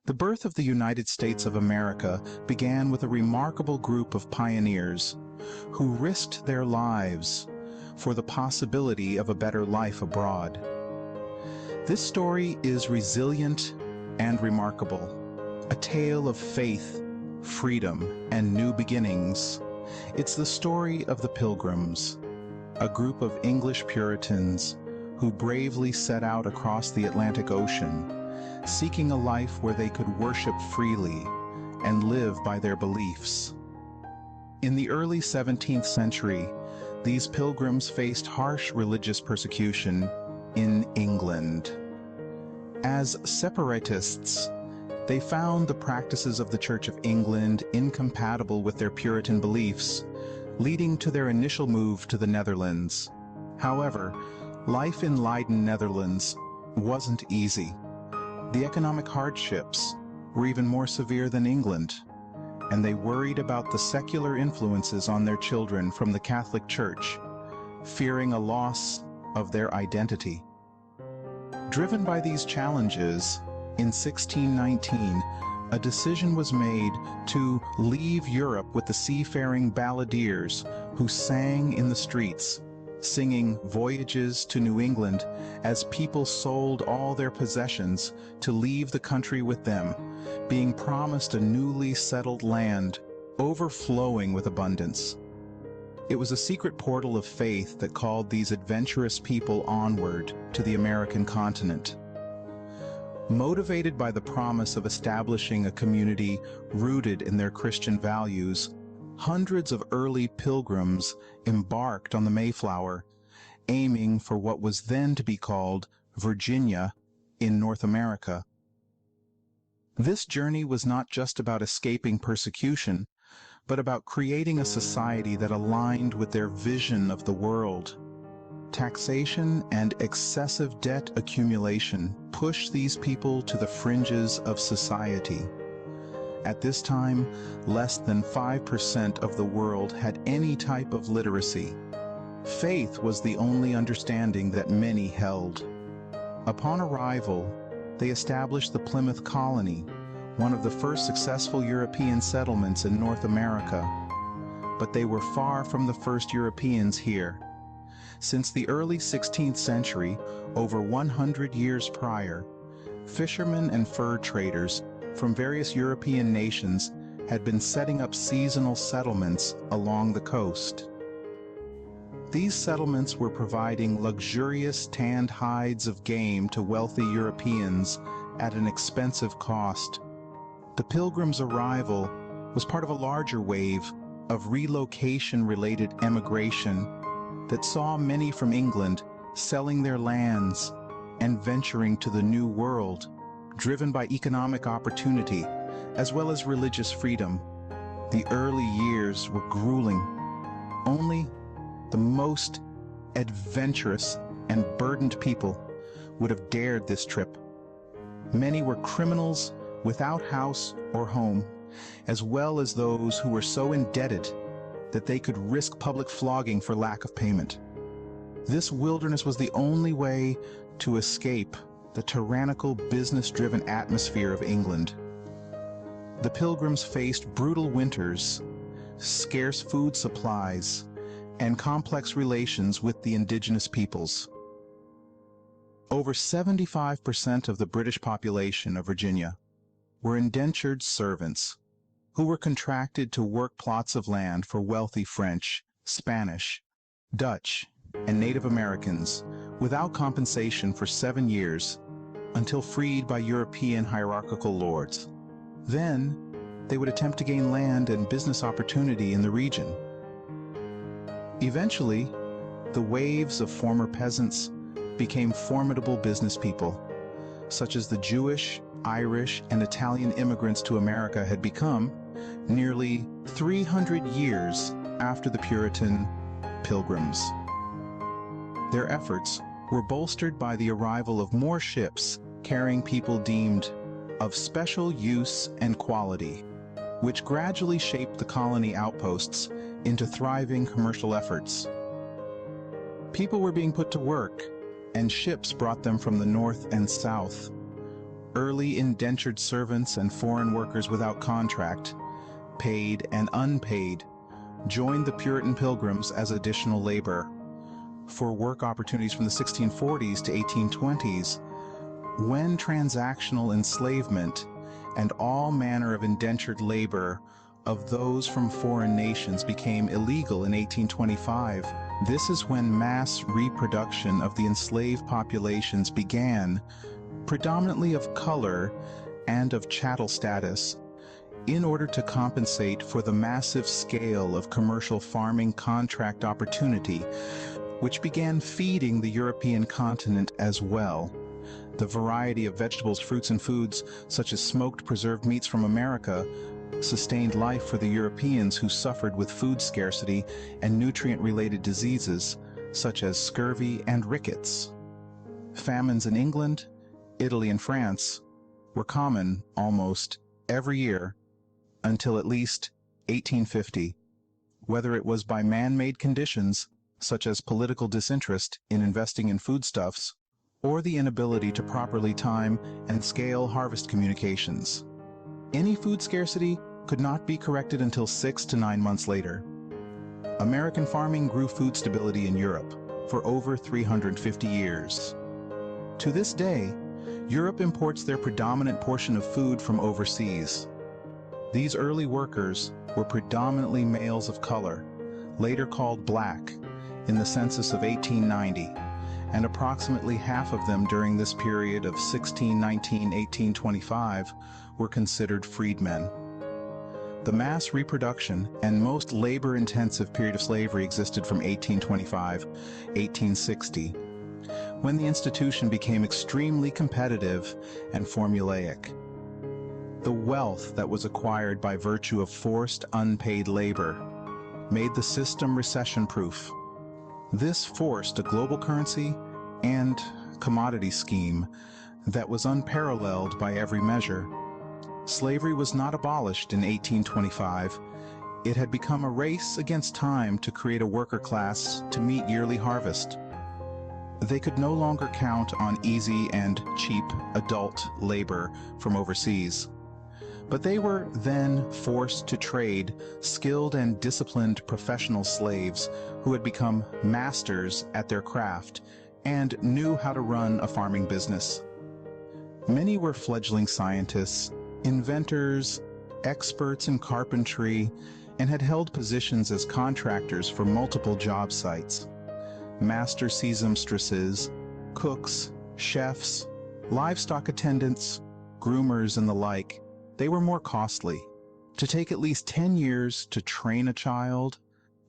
The birth of the United States of America began with a remarkable group of pioneers who risked their lives for the possibility of a better life abroad. This story is resilient and remarkable, a tale of faith, freedom, and new beginnings. It's the story of the Pilgrims, a group of English Puritans who bravely set out across the Atlantic Ocean, seeking a life where they could worship freely and live by their beliefs. In the early 17th century, these pilgrims faced harsh religious persecution in England. As separatists, they found the practices of the Church of England incompatible with their Puritan beliefs, leading to their initial move to the Netherlands. However, life in Leiden, Netherlands wasn't easy. The economic hardships were even more severe than England, and they worried about the secular influences on their children from the Catholic Church, fearing a loss of their identity. Driven by these challenges, in 1619, a decision was made to leave Europe with the seafaring balladeers who sang in the streets, singing voyages to New England as people sold all their possessions to leave the country with them, being promised a newly settled land overflowing with abundance. It was a secret portal of faith that called these adventurous people onward to the American continent. Motivated by the promise of establishing a community rooted in their Christian values, hundreds of early pilgrims embarked on the Mayflower, aiming for what was then to be called Virginia in North America. This journey was not just about escaping persecution, but about creating a society that aligned with their vision of the world. Taxation and excessive debt accumulation pushed these people to the fringes of society. At this time, less than 5% of the world had any type of literacy. Faith was the only understanding that many held. Upon arrival, they established the Plymouth Colony, one of the first successful European settlements in North America. But they were far from the first Europeans here. Since the early 16th century, over 100 years prior, fishermen and fur traders from various European nations had been setting up seasonal settlements along the coast. These settlements were providing luxurious tanned hides of game to wealthy Europeans at an expensive cost. The Pilgrims' arrival was part of a larger wave of relocation-related emigration that saw many from England selling their lands and venturing to the New World, driven by economic opportunity as well as religious freedom. The early years were grueling. Only the most adventurous and burdened people would have dared this trip. Many were criminals without house or home, as well as those who were so indebted that they could risk public flogging for lack of payment. This wilderness was the only way to escape the tyrannical, business-driven atmosphere of England. The Pilgrims faced brutal winters, scarce food supplies, and complex relations with the indigenous peoples. Over 75% of the British population of Virginia were indentured servants who were contracted to work plots of land for wealthy French, Spanish, Dutch, and Native Americans without compensation for 7 years until freed by European hierarchical lords. Then, they would attempt to gain land and business opportunity in the region. Eventually, the waves of former peasants became formidable business people, such as the Jewish, Irish, and Italian immigrants to America had become nearly 300 years after the Puritan Pilgrims. Their efforts were bolstered by the arrival of more ships carrying people deemed of special use and quality, which gradually shaped the colony outposts into thriving commercial efforts. People were being put to work, and ships brought them from the north and south. Early indentured servants and foreign workers without contract, paid and unpaid, joined the Puritan Pilgrims as additional labor. For work opportunities from the 1640s to 1820s, when transactional enslavement and all manner of indentured labor of those from foreign nations became illegal in 1825, this is when mass reproduction of the enslaved populations began, predominantly of color and of chattel status, in order to compensate for the massive scale of commercial farming contract opportunity, which began feeding the European continent as well. The variety of vegetables, fruits, and foods, such as smoked preserved meats from America, sustained life for the Europeans who suffered with food scarcity and nutrient-related diseases, such as scurvy and rickets. Famines in England, Italy, and France were common almost every year until at least 1850, whether it was by man-made conditions, such as political disinterest in investing in foodstuffs, or the inability to properly time and scale harvest communications. Any food scarcity could not be corrected until 6 to 9 months later. American farming grew food stability in Europe for over 350 years. To this day, Europe imports their predominant portion of food from overseas. These early workers were predominantly males of color, later called black, in the census of 1890, and approximately half of them during this period of 1619-1825 were considered freedmen. The mass reproduction and most labor-intensive period of slavery existed from 1825-1860, when the institution became extremely competitive and formulaic. The wealth that was acquired by virtue of forced unpaid labor made the system recession-proof. This forced a global currency and commodity scheme that was unparalleled by every measure. Slavery was not abolished in 1825. It had become a race against time to create a worker class to meet yearly harvest. They could no longer count on easy and cheap adult labor from overseas. But they were then forced to trade skilled and disciplined professional slaves who had become masters at their craft and knew how to run a farming business. Many were fledgling scientists, inventors, experts in carpentry, and had held positions as contractors for multiple job sites. Master seamstresses, cooks, chefs, livestock attendants, groomers, and the like. They were more costly. To take at least 10 years to train a child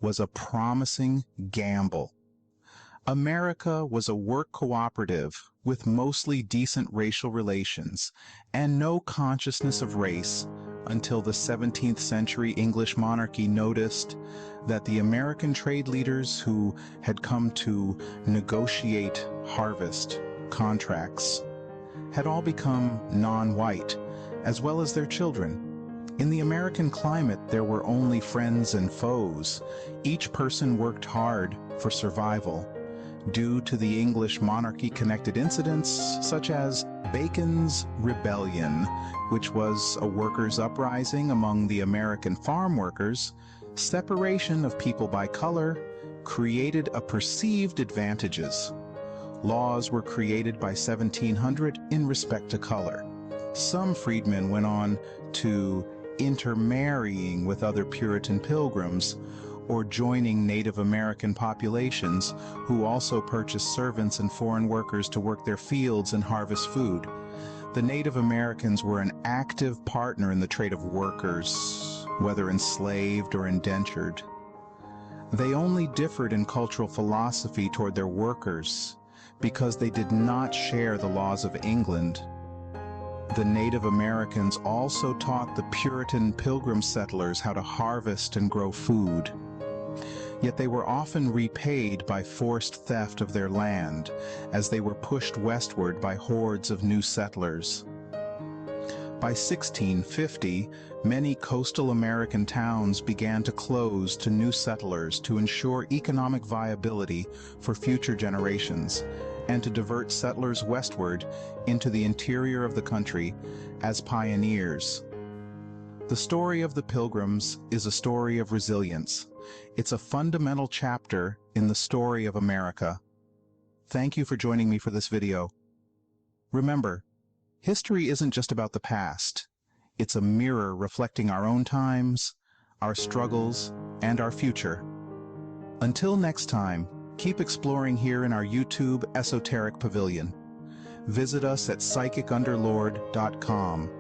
was a promising gamble. America was a work cooperative with mostly decent racial relations and no consciousness of race until the 17th century English monarchy noticed that the American trade leaders who had come to negotiate harvest contracts had all become non-white, as well as their children. In the American climate, there were only friends and foes. Each person worked hard for survival. Due to the English monarchy-connected incidents, such as Bacon's Rebellion, which was a workers' uprising among the American farm workers, separation of people by color created a perceived advantages. Laws were created by 1700 in respect to color. Some freedmen went on to intermarrying with other Puritan pilgrims or joining Native American populations who also purchased servants and foreign workers to work their fields and harvest food. The Native Americans were an active partner in the trade of workers, whether enslaved or indentured. They only differed in cultural philosophy toward their workers because they did not share the laws of England. The Native Americans also taught the Puritan pilgrim settlers how to harvest and grow food. Yet they were often repaid by forced theft of their land, as they were pushed westward by hordes of new settlers. By 1650, many coastal American towns began to close to new settlers to ensure economic viability for future generations, and to divert settlers westward into the interior of the country as pioneers. The story of the Pilgrims is a story of resilience. It's a fundamental chapter in the story of America. Thank you for joining me for this video. Remember, history isn't just about the past. It's a mirror reflecting our own times, our struggles, and our future. Until next time, keep exploring here in our YouTube Esoteric Pavilion. Visit us at psychicunderlord.com